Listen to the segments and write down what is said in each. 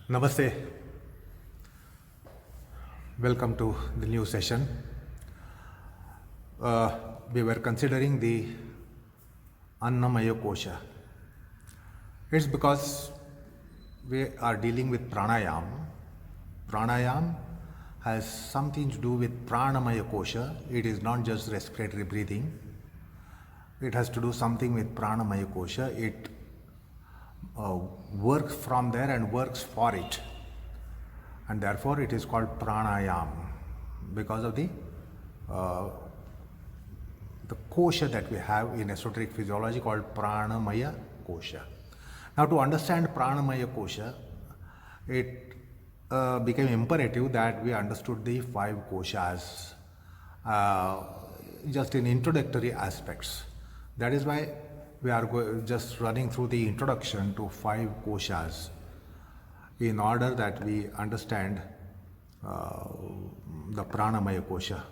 Namaste. Welcome to the new session. We were considering the Annamaya kosha. It's because we are dealing with pranayam. Pranayam has something to do with pranamaya kosha. It is not just respiratory breathing. It has to do something with pranamaya kosha. It works from there and works for it, and therefore it is called pranayam because of the kosha that we have in esoteric physiology called pranamaya kosha. Now, to understand pranamaya kosha, it became imperative that we understood the 5 koshas just in introductory aspects. That is why we are just running through the introduction to 5 koshas in order that we understand the pranamaya kosha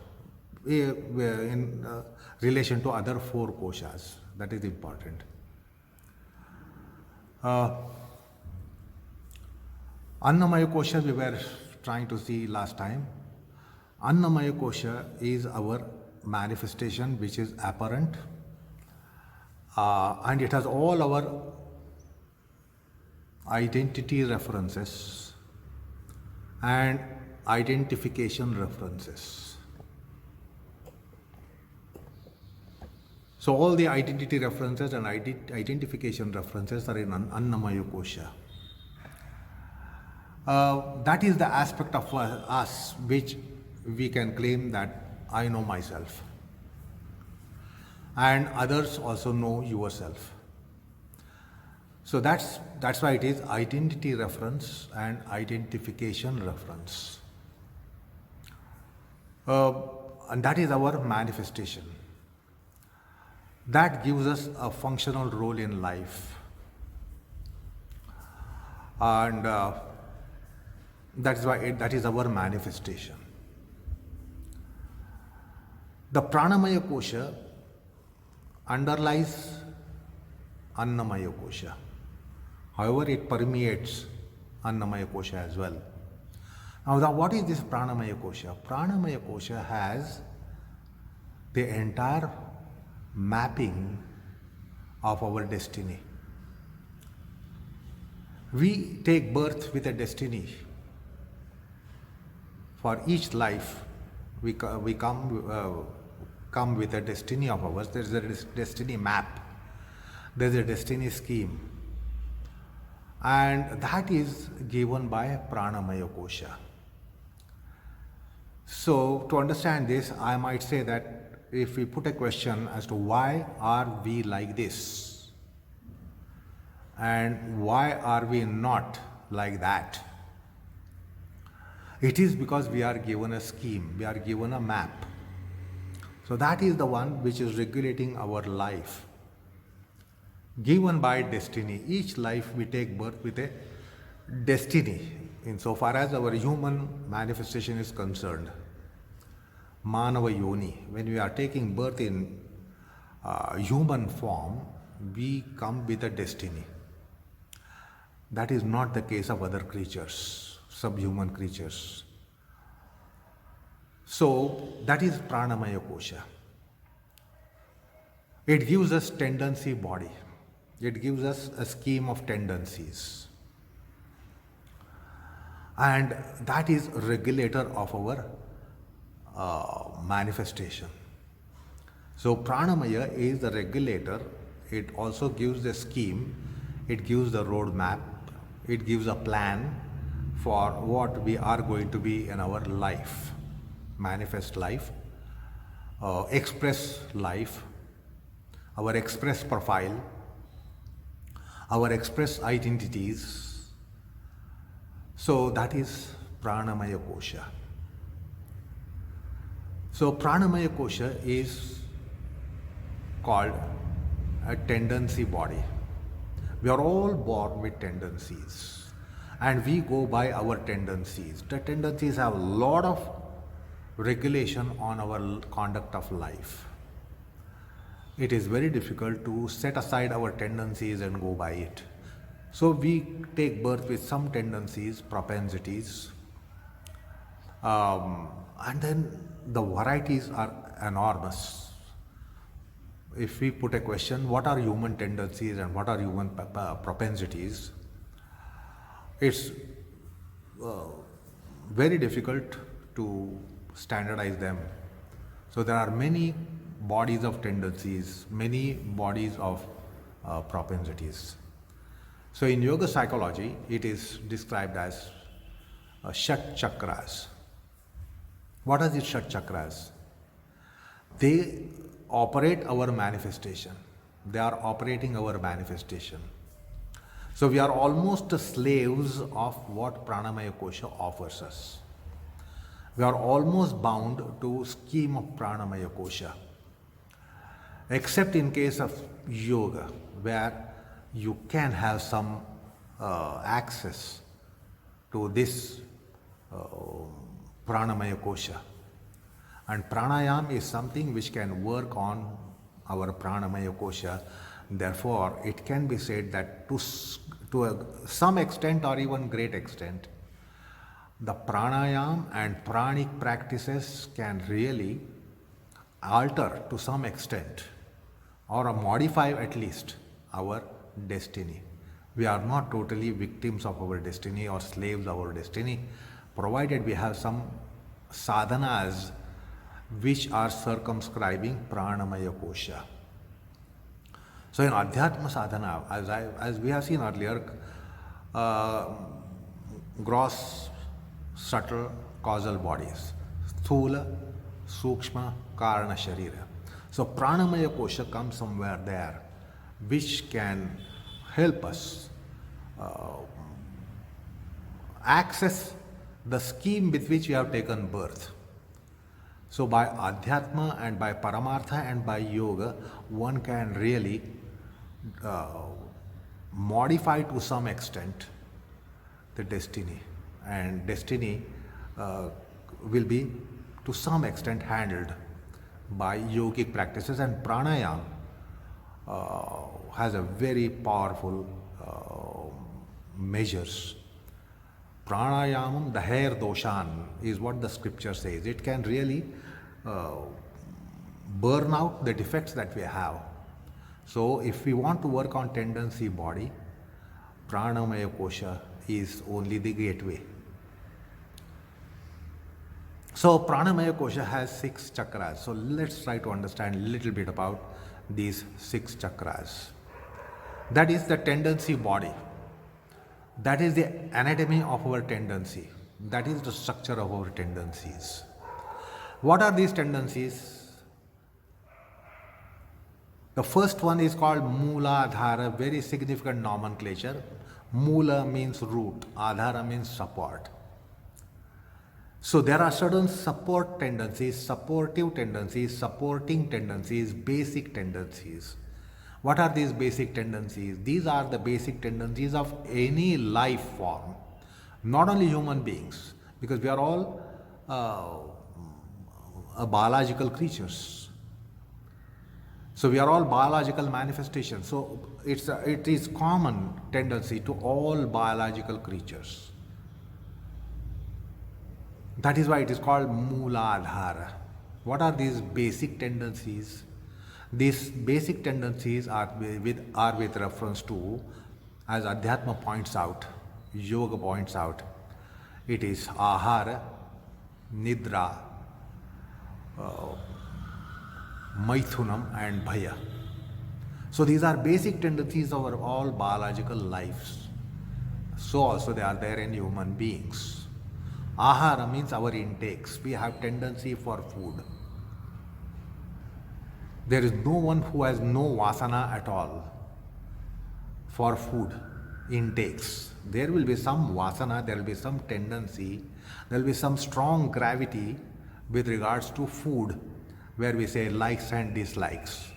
in relation to other 4 koshas. That is important. Annamaya kosha we were trying to see last time. Annamaya kosha is our manifestation which is apparent. And it has all our identity references and identification references. So all the identity references and identification references are in Annamaya kosha. That is the aspect of us which we can claim that I know myself, and others also know yourself. So that's why it is identity reference and identification reference. And that is our manifestation. That gives us a functional role in life. And that is why that is our manifestation. The pranamaya kosha underlies Annamaya kosha. However, it permeates Annamaya kosha as well. Now, what is this pranamaya kosha? Pranamaya kosha has the entire mapping of our destiny. We take birth with a destiny. For each life, we come with a destiny of ours. There is a destiny map. There is a destiny scheme. And that is given by pranamaya kosha. So, to understand this, I might say that if we put a question as to why are we like this and why are we not like that, it is because we are given a scheme, we are given a map. So that is the one which is regulating our life, given by destiny. Each life we take birth with a destiny insofar as our human manifestation is concerned. Manava yoni, when we are taking birth in human form, we come with a destiny. That is not the case of other creatures, subhuman creatures. So that is pranamaya kosha. It gives us tendency body. It gives us a scheme of tendencies. And that is regulator of our manifestation. So pranamaya is the regulator. It also gives the scheme. It gives the roadmap. It gives a plan for what we are going to be in our life. Manifest life, express life, our express profile, our express identities. So that is pranamaya kosha. So pranamaya kosha is called a tendency body. We are all born with tendencies and we go by our tendencies. The tendencies have a lot of regulation on our conduct of life. It is very difficult to set aside our tendencies and go by it. So we take birth with some tendencies, propensities, and then the varieties are enormous. If we put a question, what are human tendencies and what are human propensities, it's very difficult to standardize them. So there are many bodies of tendencies, many bodies of propensities. So in yoga psychology, it is described as Shat Chakras. What are these Shat Chakras? They operate our manifestation. They are operating our manifestation. So we are almost slaves of what Pranamaya Kosha offers us. We are almost bound to scheme of Pranamaya Kosha, except in case of yoga, where you can have some access to this Pranamaya Kosha. And pranayam is something which can work on our Pranamaya Kosha. Therefore, it can be said that to some extent or even great extent, the pranayam and pranic practices can really alter to some extent or modify at least our destiny. We are not totally victims of our destiny or slaves of our destiny, provided we have some sadhanas which are circumscribing Pranamaya Kosha. So in Adhyatma sadhana, as we have seen earlier, gross, subtle, causal bodies, Sthula, Sukshma, Karana, Sharira. So Pranamaya Kosha comes somewhere there, which can help us access the scheme with which we have taken birth. So by Adhyatma and by Paramartha and by Yoga, one can really modify to some extent the destiny, and destiny will be to some extent handled by yogic practices, and pranayam has a very powerful measures. Pranayamam daher doshan is what the scripture says. It can really burn out the defects that we have. So if we want to work on tendency body, Pranamaya Kosha is only the gateway. So Pranamaya Kosha has 6 chakras. So let's try to understand a little bit about these 6 chakras. That is the tendency body. That is the anatomy of our tendency. That is the structure of our tendencies. What are these tendencies? The first one is called Mula Adhara, very significant nomenclature. Mula means root, Adhara means support. So there are certain support tendencies, supportive tendencies, supporting tendencies, basic tendencies. What are these basic tendencies? These are the basic tendencies of any life form, not only human beings, because we are all biological creatures. So we are all biological manifestations. So it is common tendency to all biological creatures. That is why it is called Mooladhara. What are these basic tendencies? These basic tendencies are with reference to, as Adhyatma points out, Yoga points out, it is Ahara, Nidra, Maithunam and bhaya. So these are basic tendencies of our all biological lives. So also they are there in human beings. Ahara means our intakes. We have tendency for food. There is no one who has no vasana at all for food intakes. There will be some vasana, there will be some tendency, there will be some strong gravity with regards to food, where we say likes and dislikes.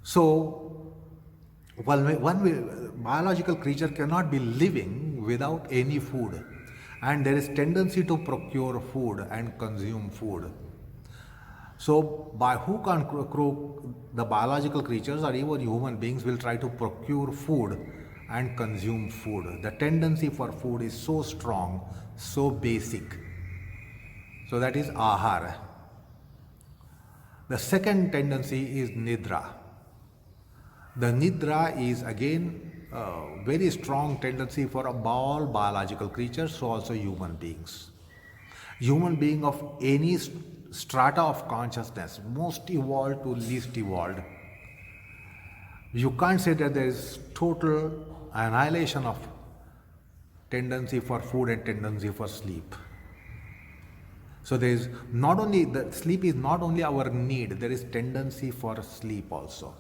So, one biological creature cannot be living without any food, and there is tendency to procure food and consume food. So, by hook and crook, the biological creatures or even human beings will try to procure food and consume food. The tendency for food is so strong, so basic. So, that is ahara. The second tendency is Nidra. The Nidra is again a very strong tendency for all biological creatures, so also human beings. Human being of any strata of consciousness, most evolved to least evolved, you can't say that there is total annihilation of tendency for food and tendency for sleep. So there is not only the sleep is not only our need, there is tendency for sleep also.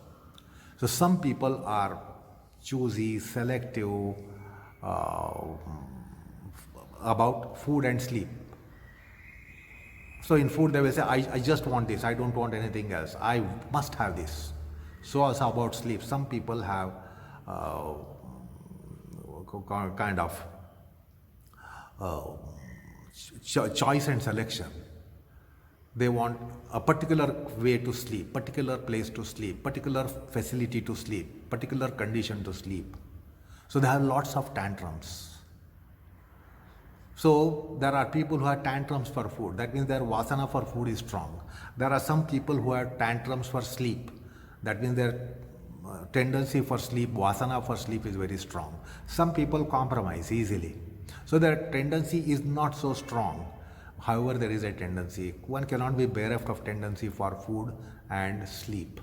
So some people are choosy, selective about food and sleep. So in food they will say, I just want this, I don't want anything else, I must have this. So also about sleep, some people have kind of choice and selection. They want a particular way to sleep, particular place to sleep, particular facility to sleep, particular condition to sleep. So they have lots of tantrums. So there are people who have tantrums for food. That means their vasana for food is strong. There are some people who have tantrums for sleep. That means their tendency for sleep, vasana for sleep is very strong. Some people compromise easily. So their tendency is not so strong. However, there is a tendency. One cannot be bereft of tendency for food and sleep.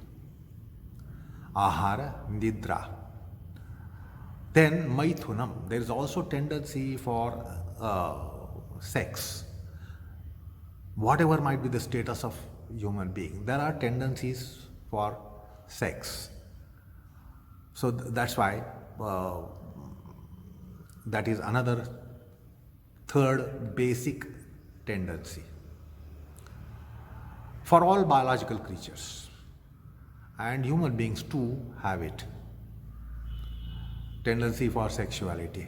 Ahara, Nidra. Then maithunam. There is also tendency for sex. Whatever might be the status of human being, there are tendencies for sex. So that's why that is another third basic tendency for all biological creatures, and human beings too have it. Tendency for sexuality,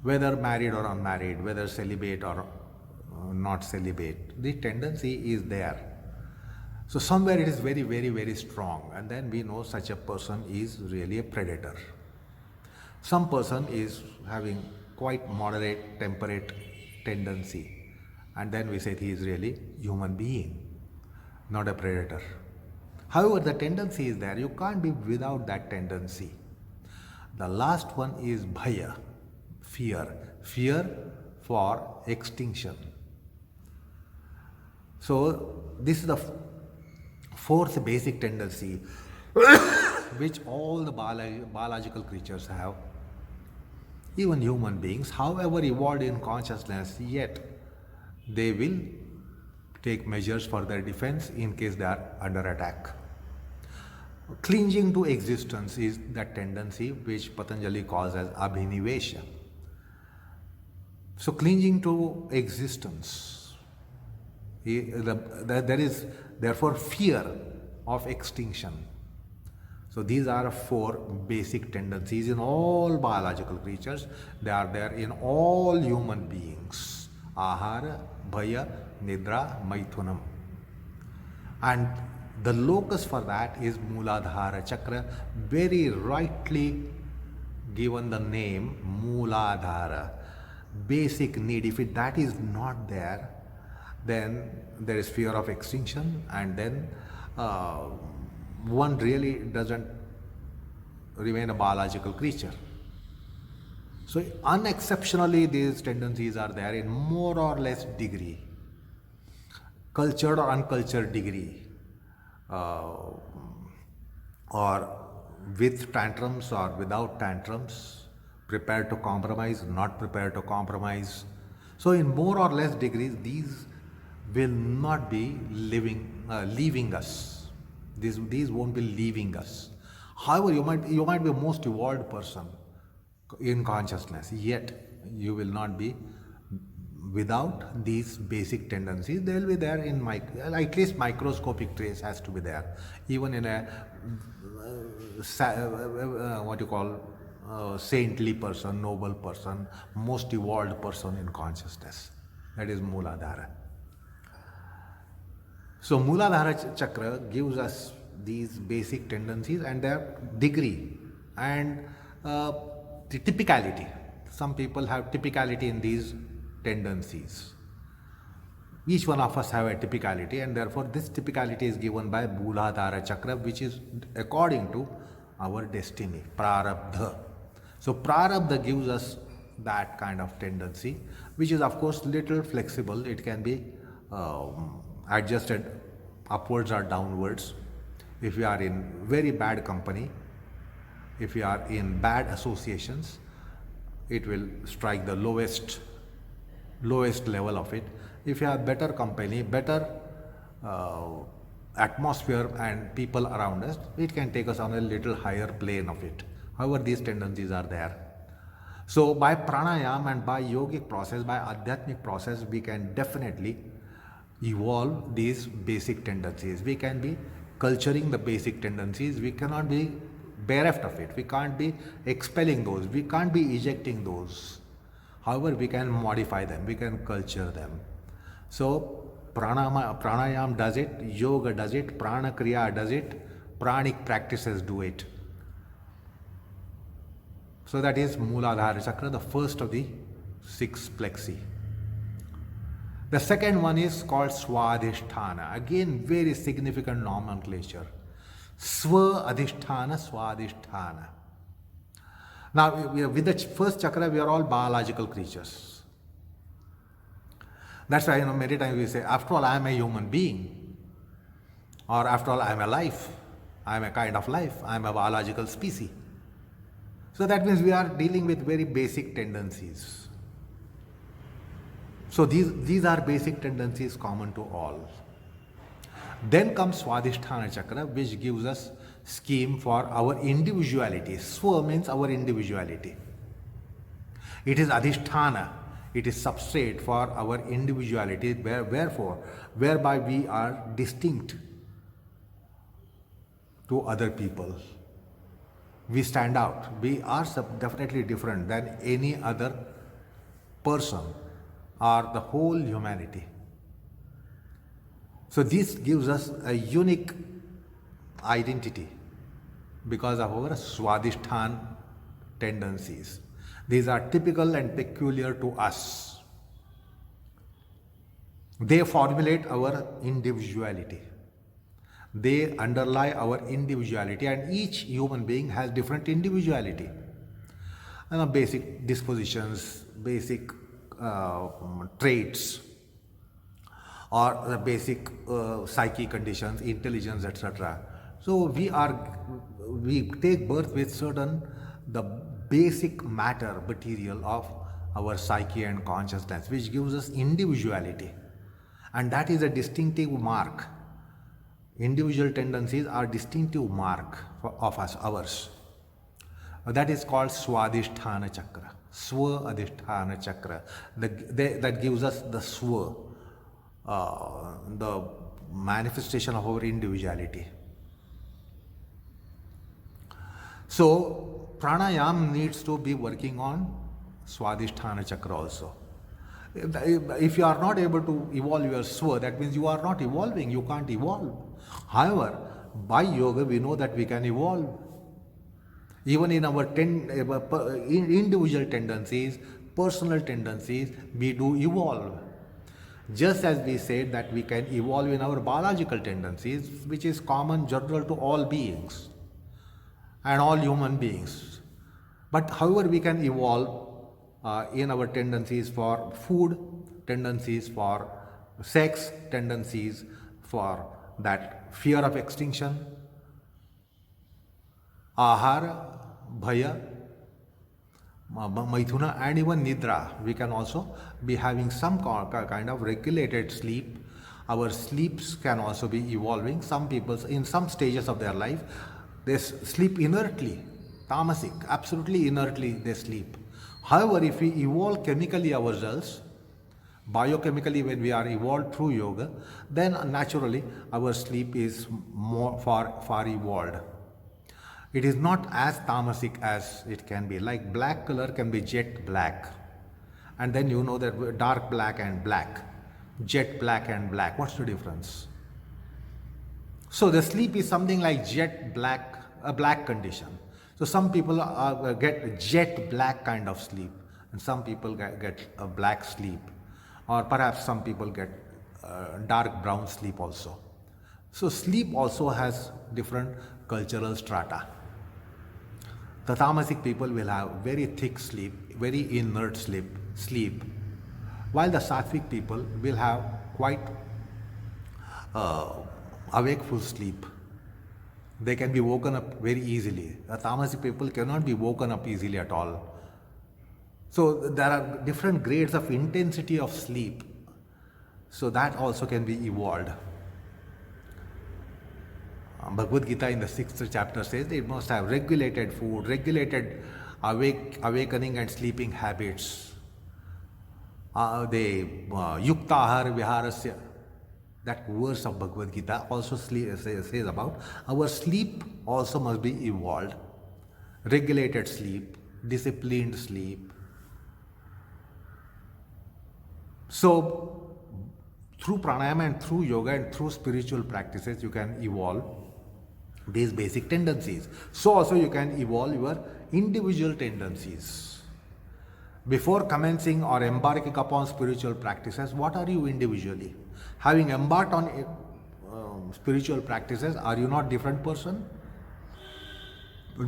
whether married or unmarried, whether celibate or not celibate, the tendency is there. So somewhere it is very, very, very strong, and then we know such a person is really a predator. Some person is having quite moderate, temperate tendency, and then we say he is really human being, not a predator. However, the tendency is there. You can't be without that tendency. The last one is bhaya, fear. Fear for extinction. So this is the fourth basic tendency which all the biological creatures have, even human beings, however evolved in consciousness, yet they will take measures for their defense in case they are under attack. Clinging to existence is that tendency which Patanjali calls as abhinivesha. So clinging to existence, there is therefore fear of extinction. So these are four basic tendencies in all biological creatures. They are there in all human beings. Ahara, bhaya, nidra, maithunam. And the locus for that is Mooladhara Chakra, very rightly given the name Mooladhara. Basic need. If that is not there, then there is fear of extinction, and then one really doesn't remain a biological creature. So unexceptionally these tendencies are there in more or less degree, cultured or uncultured degree, or with tantrums or without tantrums, prepared to compromise, not prepared to compromise. So in more or less degrees these will not be leaving us. These won't be leaving us. However, you might be a most evolved person in consciousness, yet you will not be without these basic tendencies. They will be there in at least microscopic trace has to be there, even in a saintly person, noble person, most evolved person in consciousness. That is Mooladhara. So Mooladhara Chakra gives us these basic tendencies and their degree and the typicality. Some people have typicality in these tendencies. Each one of us have a typicality, and therefore this typicality is given by Mooladhara Chakra, which is according to our destiny, prarabdha. So prarabdha gives us that kind of tendency, which is of course little flexible. It can be adjusted upwards or downwards. If you are in very bad company, if you are in bad associations, it will strike the lowest level of it. If you have better company, better atmosphere and people around us, it can take us on a little higher plane of it. However, these tendencies are there. So by pranayam and by yogic process, by adhyatmic process, we can definitely evolve these basic tendencies. We can be culturing the basic tendencies. We cannot be bereft of it. We can't be expelling those. We can't be ejecting those. However, we can modify them. We can culture them. So pranayam does it, yoga does it, prana kriya does it, pranic practices do it. So that is Mooladhara Chakra, the first of the 6 plexi. The second one is called Swadhishthana. Again, very significant nomenclature. Swadhishthana, Swadhishthana. Now, with the first chakra, we are all biological creatures. That's why, many times we say, after all, I am a human being. Or after all, I am a life. I am a kind of life. I am a biological species. So that means we are dealing with very basic tendencies. So these are basic tendencies common to all. Then comes Swadhisthana Chakra, which gives us scheme for our individuality. Swa means our individuality. It is Adhisthana. It is substrate for our individuality, whereby we are distinct to other people. We stand out. We are definitely different than any other person or the whole humanity. So this gives us a unique identity because of our Swadhisthana tendencies. These are typical and peculiar to us. They formulate our individuality. They underlie our individuality, and each human being has different individuality. Basic dispositions, basic traits, or the basic psychic conditions, intelligence, etc. So we take birth with the basic matter, material of our psyche and consciousness, which gives us individuality, and that is a distinctive mark. Individual tendencies are distinctive mark of ours. That is called Swadhisthana Chakra. Swadhisthana Chakra. That gives us the Swa, the manifestation of our individuality. So pranayam needs to be working on Swadhisthana Chakra also. If you are not able to evolve your Swa, that means you are not evolving, you can't evolve. However, by yoga we know that we can evolve. Even in our individual tendencies, personal tendencies, we do evolve. Just as we said that we can evolve in our biological tendencies, which is common, general to all beings and all human beings. But however, we can evolve in our tendencies for food, tendencies for sex, tendencies for that fear of extinction, ahara, bhaya, maithuna, and even nidra. We can also be having some kind of regulated sleep. Our sleeps can also be evolving. Some people, in some stages of their life, they sleep inertly, tamasic, absolutely inertly they sleep. However, if we evolve chemically ourselves, biochemically when we are evolved through yoga, then naturally our sleep is more far evolved. It is not as tamasic as it can be. Like black color can be jet black, and then you know that dark black and black, jet black and black. What's the difference? So the sleep is something like a black condition. So some people get jet black kind of sleep, and some people get a black sleep, or perhaps some people get dark brown sleep also. So sleep also has different cultural strata. The tamasic people will have very thick sleep, very inert sleep, while the sattvic people will have quite awakeful sleep. They can be woken up very easily. The tamasic people cannot be woken up easily at all. So there are different grades of intensity of sleep. So that also can be evolved. Bhagavad Gita in the 6th chapter says it must have regulated food, regulated awakening and sleeping habits. Yuktahar viharasya. That verse of Bhagavad Gita also says about our sleep also must be evolved. Regulated sleep, disciplined sleep. So, through pranayama and through yoga and through spiritual practices, you can evolve these basic tendencies. So also you can evolve your individual tendencies. Before commencing or embarking upon spiritual practices, what are you individually? Having embarked on spiritual practices, are you not different person?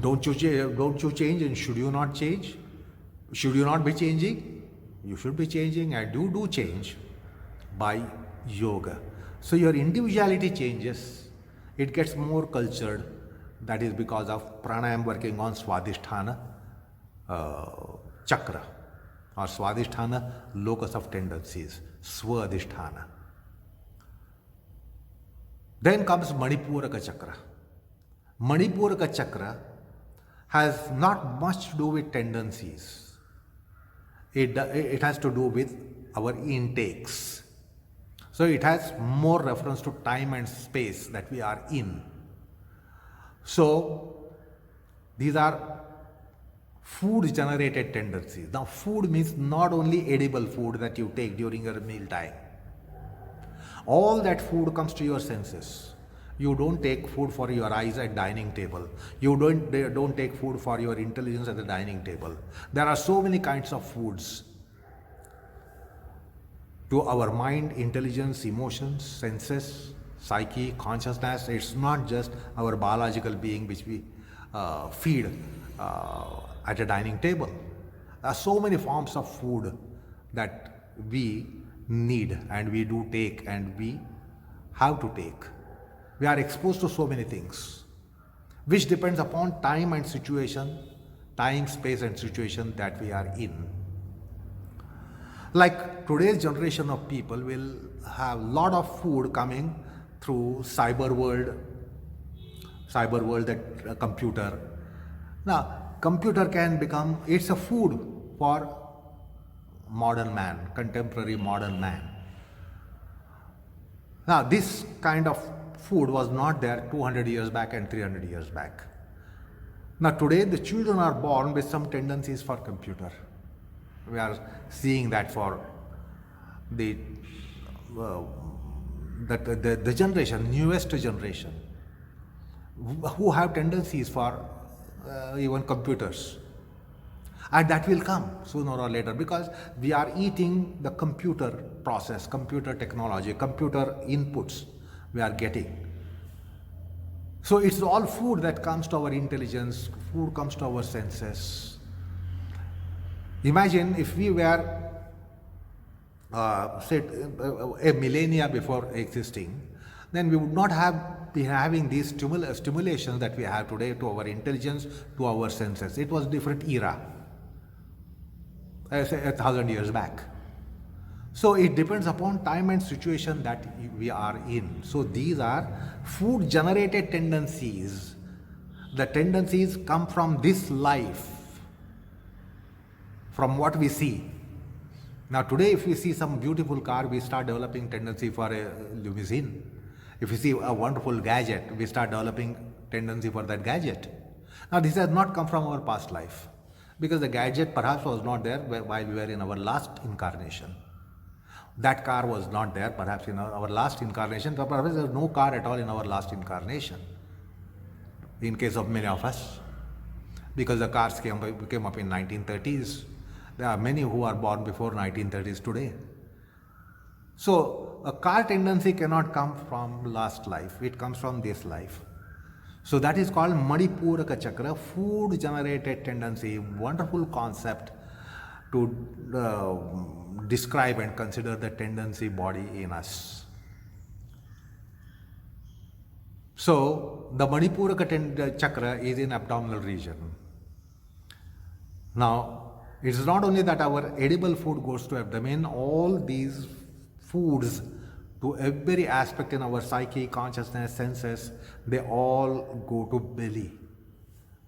Don't you change, and should you not change? Should you not be changing? You should be changing, and do change by yoga. So your individuality changes. It gets more cultured. That is because of pranayam working on Swadhishthana Chakra or Swadhishthana locus of tendencies, Swadhishthana. Then comes Manipura Chakra. Manipura Chakra has not much to do with tendencies. It has to do with our intakes. So it has more reference to time and space that we are in. So these are food generated tendencies. Now food means not only edible food that you take during your meal time. All that food comes to your senses. You don't take food for your eyes at dining table. You don't take food for your intelligence at the dining table. There are so many kinds of foods. To our mind, intelligence, emotions, senses, psyche, consciousness, it's not just our biological being which we feed at a dining table. There are so many forms of food that we need and we do take and we have to take. We are exposed to so many things, which depends upon time and situation, time, space and situation that we are in. Like today's generation of people will have lot of food coming through cyber world, that computer. Now, computer can become, it's a food for modern man, contemporary modern man. Now, this kind of food was not there 200 years back and 300 years back. Now, today the children are born with some tendencies for computer. We are seeing that for the generation, newest generation, who have tendencies for even computers. And that will come sooner or later because we are eating the computer process, computer technology, computer inputs we are getting. So it's all food that comes to our intelligence, food comes to our senses. Imagine if we were, say, a millennia before existing, then we would not be having these stimulations that we have today to our intelligence, to our senses. It was a different era, say 1,000 years back. So it depends upon time and situation that we are in. So these are food generated tendencies. The tendencies come from this life, from what we see. Now today if we see some beautiful car, we start developing tendency for a limousine. If we see a wonderful gadget, we start developing tendency for that gadget. Now this has not come from our past life, because the gadget perhaps was not there while we were in our last incarnation. That car was not there perhaps in our last incarnation. Perhaps there was no car at all in our last incarnation, in case of many of us, because the cars came up in 1930s. There are many who are born before 1930s today. So a car tendency cannot come from last life, it comes from this life. So that is called Manipura Chakra, food generated tendency. Wonderful concept to describe and consider the tendency body in us. So the Manipura Chakra is in abdominal region. Now it is not only that our edible food goes to abdomen, all these foods to every aspect in our psyche, consciousness, senses, they all go to belly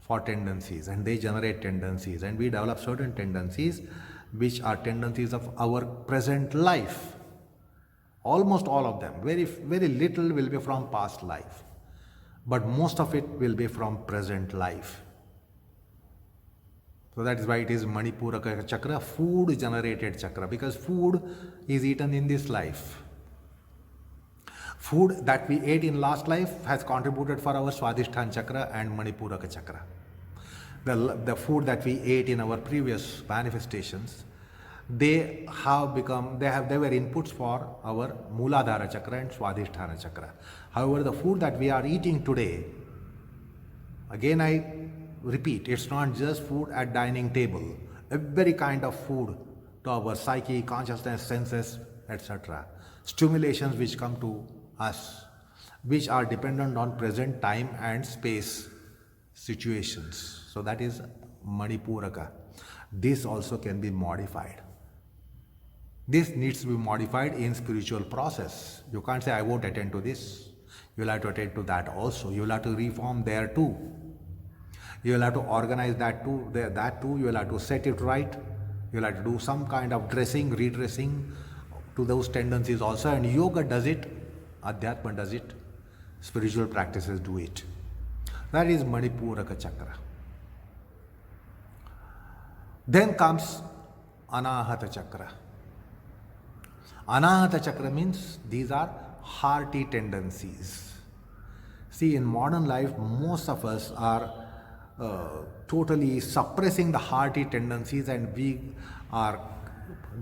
for tendencies, and they generate tendencies, and we develop certain tendencies which are tendencies of our present life. Almost all of them. Very little will be from past life, but most of it will be from present life. So that is why it is Manipura Chakra, food generated chakra, because food is eaten in this life. Food that we ate in last life has contributed for our Swadhishthana Chakra and Manipura Chakra. The food that we ate in our previous manifestations, they were inputs for our Mooladhara Chakra and Swadhishthana Chakra. However, the food that we are eating today, again I repeat, it's not just food at dining table. Every kind of food to our psyche, consciousness, senses, etc. Stimulations which come to us, which are dependent on present time and space situations. So that is Manipuraka. This also can be modified. This needs to be modified in spiritual process. You can't say, I won't attend to this. You will have to attend to that also. You will have to reform there too. You will have to organize that too. You will have to set it right. You will have to do some kind of dressing, redressing to those tendencies also. And yoga does it. Adhyatma does it. Spiritual practices do it. That is Manipuraka Chakra. Then comes Anahata Chakra. Anahata Chakra means these are hearty tendencies. See, in modern life, most of us are totally suppressing the hearty tendencies, and we are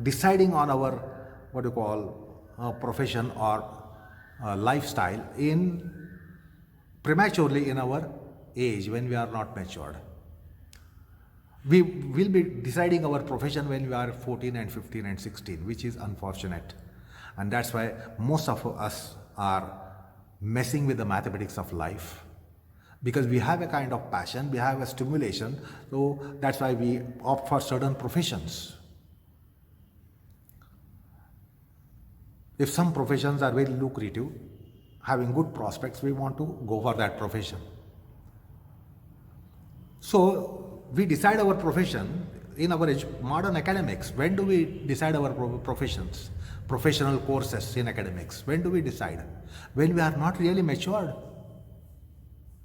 deciding on our profession or lifestyle prematurely in our age, when we are not matured. We will be deciding our profession when we are 14 and 15 and 16, which is unfortunate. And that's why most of us are messing with the mathematics of life, because we have a kind of passion, we have a stimulation, so that's why we opt for certain professions. If some professions are very lucrative, having good prospects, we want to go for that profession. So we decide our profession in our modern academics. When do we decide our professions, professional courses in academics? When do we decide? When we are not really matured.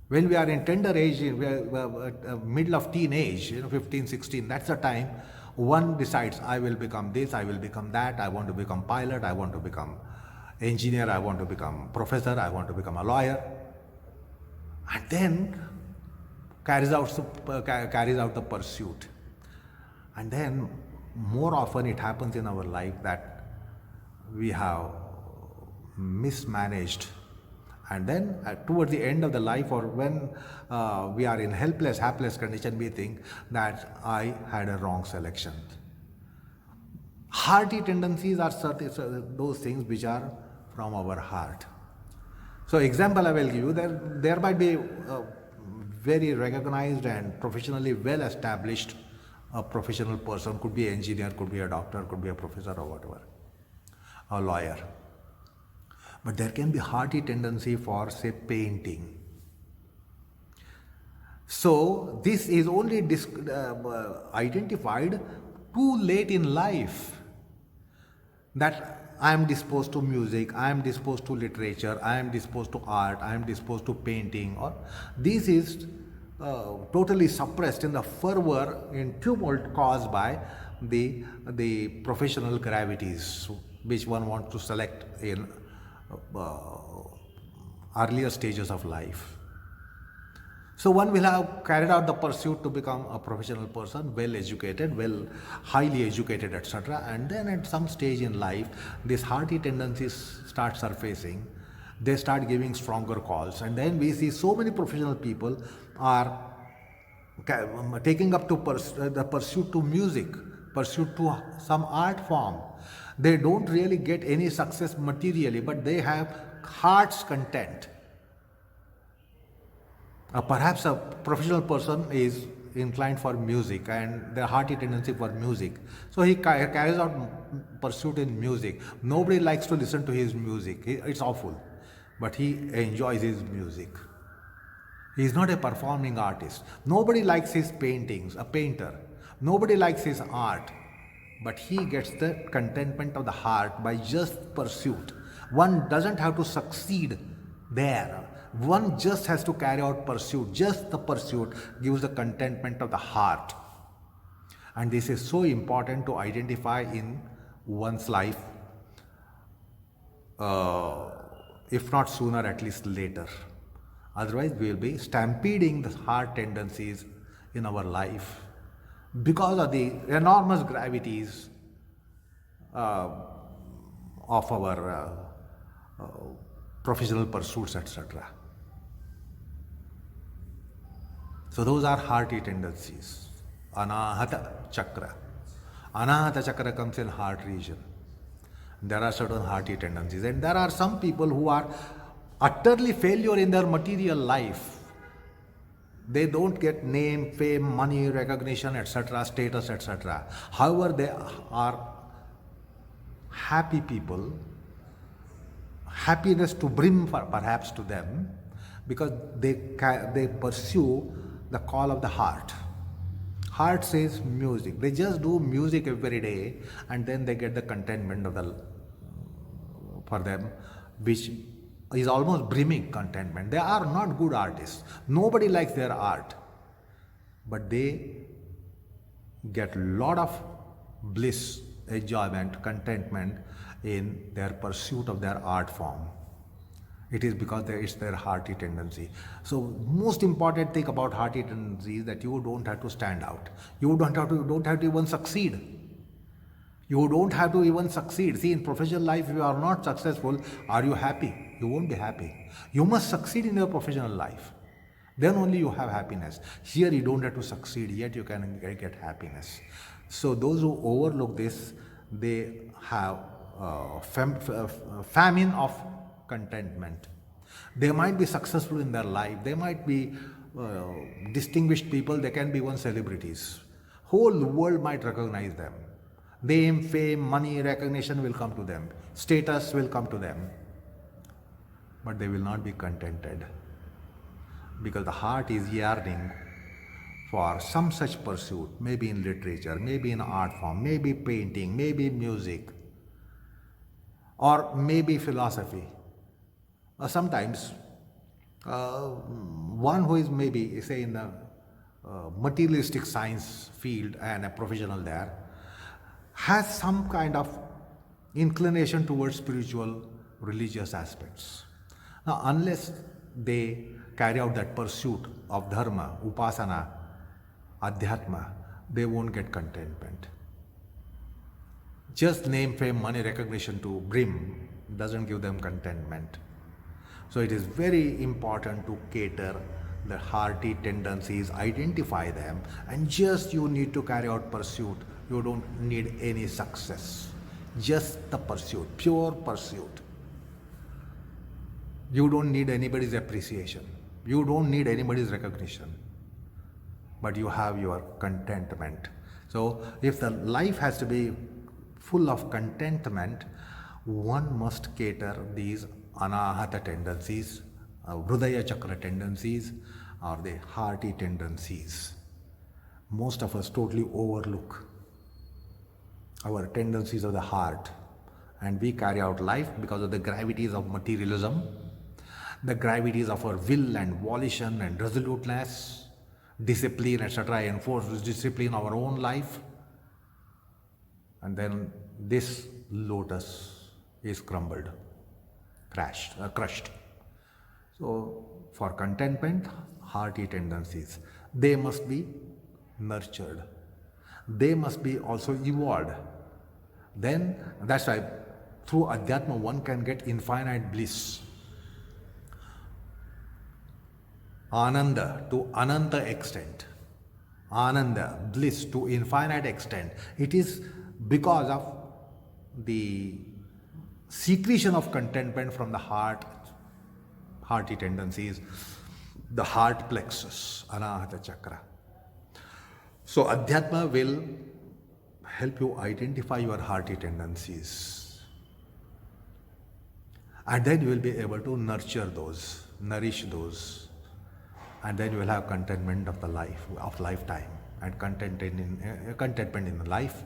When we are in tender age, middle of teenage, 15, 16, that's the time one decides, I will become this, I will become that, I want to become pilot, I want to become engineer, I want to become professor, I want to become a lawyer. And then carries out the pursuit. And then more often it happens in our life that we have mismanaged. And then towards the end of the life, or when we are in helpless, hapless condition, we think that I had a wrong selection. Hearty tendencies are those things which are from our heart. So example I will give you, there might be a very recognized and professionally well established professional person, could be an engineer, could be a doctor, could be a professor or whatever, a lawyer. But there can be hearty tendency for, say, painting. So this is only identified too late in life, that I am disposed to music, I am disposed to literature, I am disposed to art, I am disposed to painting, or this is totally suppressed in the fervor, in tumult caused by the professional gravities which one wants to select in uh, earlier stages of life. So one will have carried out the pursuit to become a professional person, well educated, highly educated, etc. And then at some stage in life, these hearty tendencies start surfacing. They start giving stronger calls, and then we see so many professional people are taking up to the pursuit to music, pursuit to some art form. They don't really get any success materially, but they have heart's content. Perhaps a professional person is inclined for music and their hearty tendency for music. So he carries out pursuit in music. Nobody likes to listen to his music. It's awful. But he enjoys his music. He is not a performing artist. Nobody likes his paintings, a painter. Nobody likes his art. But he gets the contentment of the heart by just pursuit. One doesn't have to succeed there. One just has to carry out pursuit. Just the pursuit gives the contentment of the heart. And this is so important to identify in one's life, if not sooner, at least later. Otherwise, we will be stampeding the heart tendencies in our life because of the enormous gravities of our professional pursuits, etc. So those are hearty tendencies. Anahata Chakra. Anahata Chakra comes in heart region. There are certain hearty tendencies, and there are some people who are utterly failure in their material life. They don't get name, fame, money, recognition, etc., status, etc. However, they are happy people, happiness to brim perhaps to them, because they pursue the call of the heart. Heart says music. They just do music every day, and then they get the contentment of for them, which is almost brimming contentment. They are not good artists. Nobody likes their art, but they get a lot of bliss, enjoyment, contentment in their pursuit of their art form. It is because it's their hearty tendency. So most important thing about hearty tendency is that you don't have to stand out. You don't have to even succeed. You don't have to even succeed. See, in professional life, if you are not successful, are you happy? You won't be happy. You must succeed in your professional life. Then only you have happiness. Here you don't have to succeed, yet you can get happiness. So those who overlook this, they have famine of contentment. They might be successful in their life. They might be distinguished people. They can be even celebrities. Whole world might recognize them. Name, fame, money, recognition will come to them. Status will come to them. But they will not be contented, because the heart is yearning for some such pursuit, maybe in literature, maybe in art form, maybe painting, maybe music, or maybe philosophy. Sometimes one who is maybe, say, in the materialistic science field and a professional there, has some kind of inclination towards spiritual, religious aspects. Now, unless they carry out that pursuit of dharma, upasana, adhyatma, they won't get contentment. Just name, fame, money, recognition to brim doesn't give them contentment. So it is very important to cater the hearty tendencies, identify them, and just you need to carry out pursuit. You don't need any success. Just the pursuit, pure pursuit. You don't need anybody's appreciation. You don't need anybody's recognition. But you have your contentment. So if the life has to be full of contentment, one must cater these anahata tendencies, Hridaya Chakra tendencies, or the hearty tendencies. Most of us totally overlook our tendencies of the heart, and we carry out life because of the gravities of materialism, the gravities of our will and volition and resoluteness, discipline, etc. Enforce discipline in our own life, and then this lotus is crumbled, crushed. So for contentment, hearty tendencies, they must be nurtured. They must be also evolved. Then that's why through Adhyatma one can get infinite bliss. Ananda to ananta extent. Ananda, bliss to infinite extent. It is because of the secretion of contentment from the heart, hearty tendencies, the heart plexus, Anahata Chakra. So Adhyatma will help you identify your hearty tendencies. And then you will be able to nurture those, nourish those. And then you will have contentment of the life, of lifetime, and contentment in life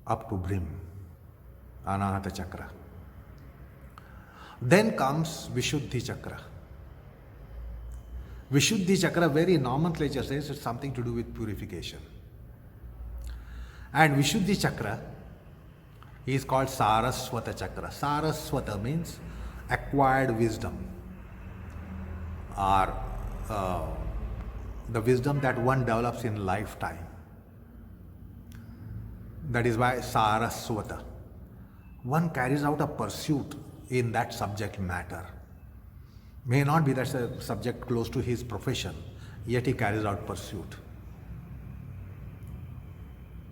up to brim, Anahata Chakra. Then comes Vishuddhi Chakra. Vishuddhi Chakra, very nomenclature says it's something to do with purification. And Vishuddhi Chakra is called Saraswata Chakra. Saraswata means acquired wisdom, or the wisdom that one develops in lifetime. That is why Saraswata. One carries out a pursuit in that subject matter. May not be that's a subject close to his profession, yet he carries out pursuit.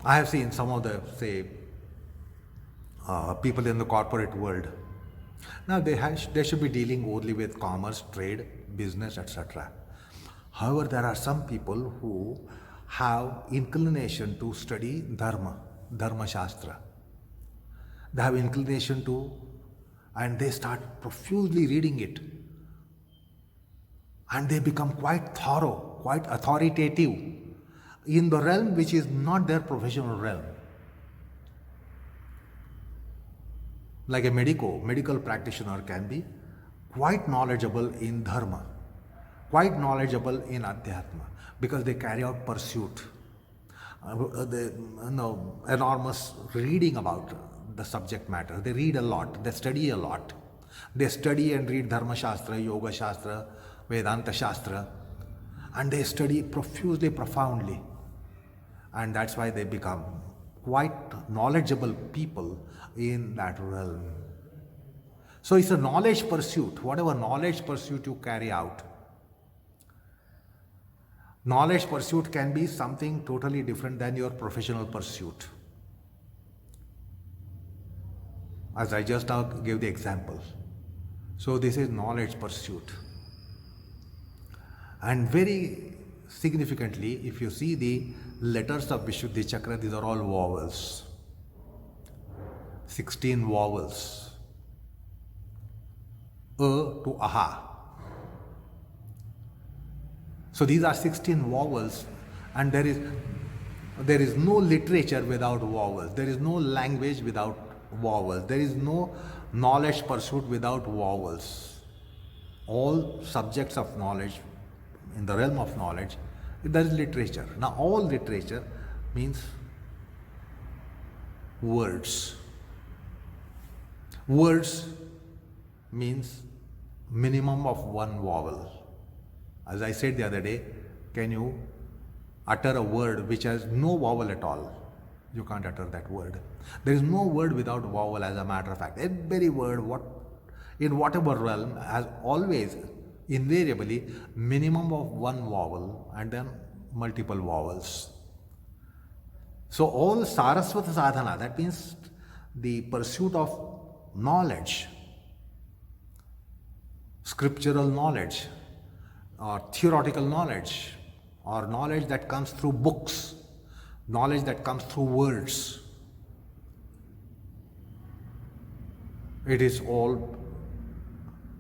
I have seen some of the, say, people in the corporate world. Now they should be dealing only with commerce, trade, business, etc. However, there are some people who have inclination to study Dharma Shastra. They have inclination to, and they start profusely reading it. And they become quite thorough, quite authoritative in the realm which is not their professional realm. Like a medical practitioner can be quite knowledgeable in Dharma, quite knowledgeable in Adhyatma, because they carry out pursuit. Enormous reading about the subject matter. They read a lot, they study a lot. They study and read Dharma Shastra, Yoga Shastra, Vedanta Shastra, and they study profusely, profoundly. And that's why they become quite knowledgeable people in that realm. So it's a knowledge pursuit, whatever knowledge pursuit you carry out. Knowledge pursuit can be something totally different than your professional pursuit. As I just now gave the example. So this is knowledge pursuit. And very significantly, if you see the letters of Vishuddhi Chakra, these are all vowels. 16 vowels. To aha. So these are 16 vowels, and there is no literature without vowels. There is no language without vowels. There is no knowledge pursuit without vowels. All subjects of knowledge, in the realm of knowledge, there is literature. Now all literature means words. Words means minimum of one vowel. As I said the other day, can you utter a word which has no vowel at all? You can't utter that word. There is no word without vowel, as a matter of fact. Every word, in whatever realm, has always, invariably, minimum of one vowel and then multiple vowels. So all Saraswata Sadhana, that means the pursuit of knowledge, scriptural knowledge, or theoretical knowledge, or knowledge that comes through books, knowledge that comes through words. It is all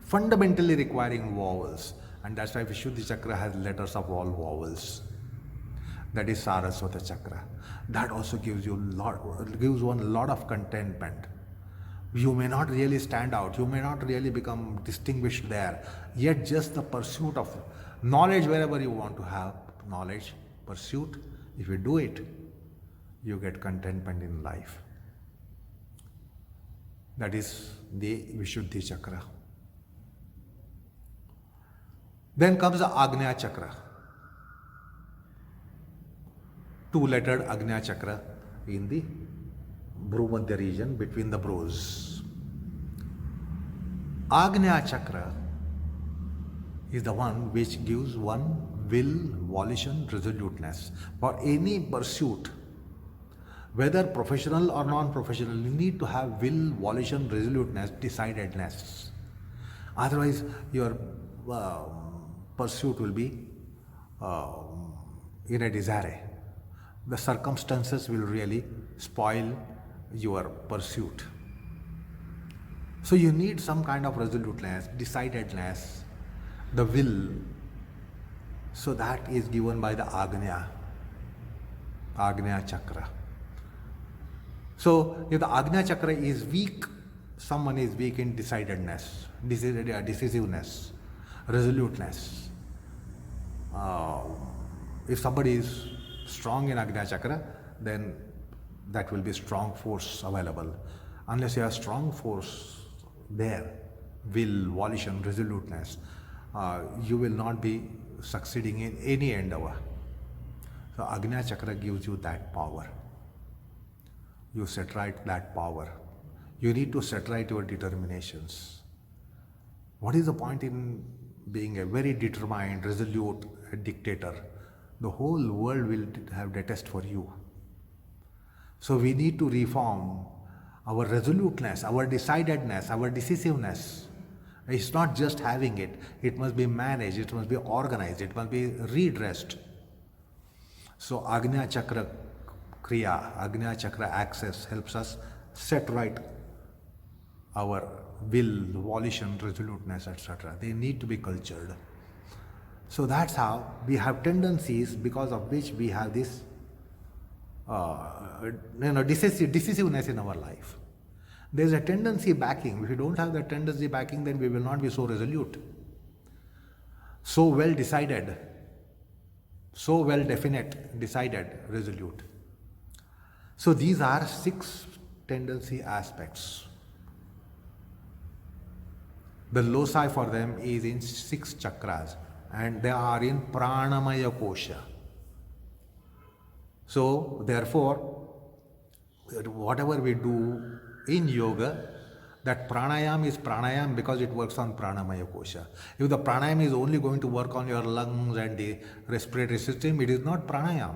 fundamentally requiring vowels, and that's why Vishuddhi Chakra has letters of all vowels. That is Saraswata Chakra. That also gives one a lot of contentment. You may not really stand out, you may not really become distinguished there, yet just the pursuit of knowledge, wherever you want to have knowledge, pursuit, if you do it, you get contentment in life. That is the Vishuddhi Chakra. Then comes the Agnaya Chakra. Two-lettered Agnaya Chakra in the Bhumadhya region between the brows. Agnaya Chakra is the one which gives one will, volition, resoluteness. For any pursuit, whether professional or non-professional, you need to have will, volition, resoluteness, decidedness. Otherwise, your pursuit will be in a disarray. The circumstances will really spoil your pursuit. So you need some kind of resoluteness, decidedness, the will. So that is given by the Agnaya Chakra. So if the Agnaya Chakra is weak, someone is weak in decidedness, decisiveness, resoluteness. If somebody is strong in Agnaya Chakra, then that will be strong force available. Unless you have strong force there, will, volition, resoluteness, you will not be succeeding in any endeavor. So Agnaya Chakra gives you that power. You set right that power. You need to set right your determinations. What is the point in being a very determined, resolute dictator? The whole world will have detest for you. So we need to reform our resoluteness, our decidedness, our decisiveness. It's not just having it. It must be managed, it must be organized, it must be redressed. So Agnaya Chakra Kriya, Agnaya Chakra access helps us set right our will, volition, resoluteness, etc. They need to be cultured. So that's how we have tendencies because of which we have this decisiveness in our life. There's a tendency backing. If we don't have that tendency backing, then we will not be so resolute, so well decided, so well definite, decided, resolute. So these are 6 tendency aspects. The loci for them is in 6 chakras, and they are in Annamaya kosha. So therefore, whatever we do in yoga, that pranayam is pranayam because it works on pranamaya kosha. If the pranayam is only going to work on your lungs and the respiratory system, it is not pranayam.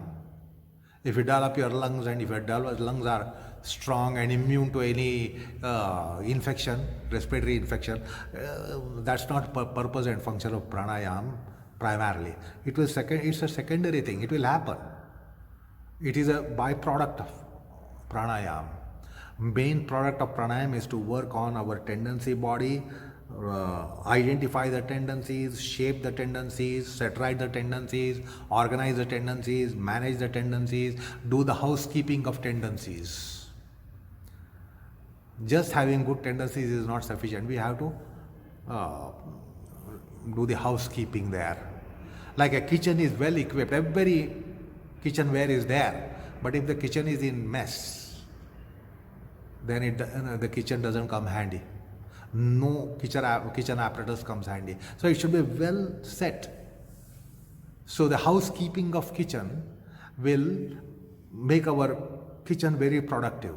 If you develop your lungs and if your lungs are strong and immune to any infection, respiratory infection, that's not purpose and function of pranayam primarily. It's a secondary thing. It will happen. It is a byproduct of pranayam. Main product of pranayam is to work on our tendency body, identify the tendencies, shape the tendencies, set right the tendencies, organize the tendencies, manage the tendencies, do the housekeeping of tendencies. Just having good tendencies is not sufficient. We have to do the housekeeping there. Like a kitchen is well equipped, every kitchenware is there, but if the kitchen is in mess, then the kitchen doesn't come handy. No kitchen apparatus comes handy. So it should be well set. So the housekeeping of kitchen will make our kitchen very productive.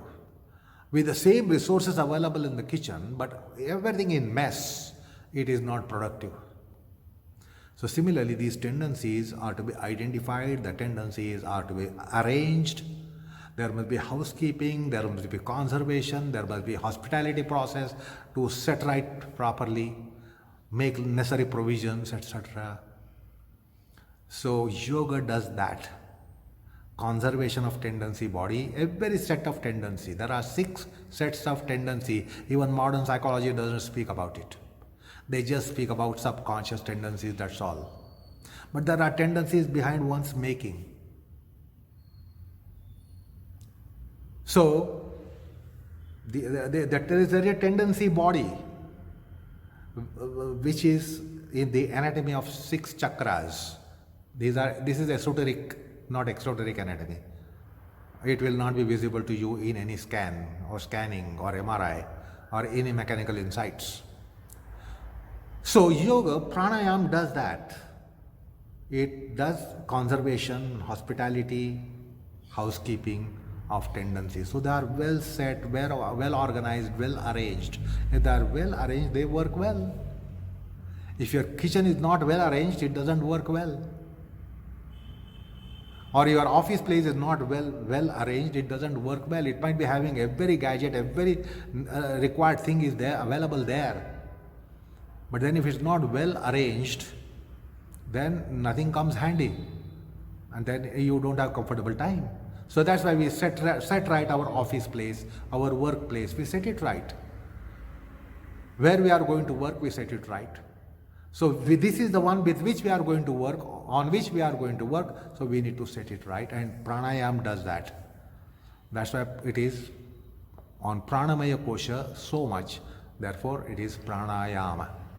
With the same resources available in the kitchen, but everything in mess, it is not productive. So similarly, these tendencies are to be identified, the tendencies are to be arranged. There must be housekeeping, there must be conservation, there must be hospitality process to set right properly, make necessary provisions, etc. So yoga does that. Conservation of tendency body, every set of tendency. There are 6 sets of tendency. Even modern psychology doesn't speak about it. They just speak about subconscious tendencies, that's all. But there are tendencies behind one's making. So, there is a tendency body which is in the anatomy of 6 chakras. This is esoteric, not exoteric anatomy. It will not be visible to you in any scan or scanning or MRI. or any mechanical insights. So yoga, pranayam does that. It does conservation, hospitality, housekeeping of tendencies. So they are well set, well organized, well arranged. If they are well arranged, they work well. If your kitchen is not well arranged, it doesn't work well. Or your office place is not well arranged, it doesn't work well. It might be having every gadget, every required thing is there, available there. But then if it's not well arranged, then nothing comes handy. And then you don't have comfortable time. So that's why we set right our office place, our workplace, we set it right. Where we are going to work, we set it right. So this is the one with which we are going to work, on which we are going to work, so we need to set it right, and pranayam does that. That's why it is on pranamaya kosha so much, therefore it is pranayama.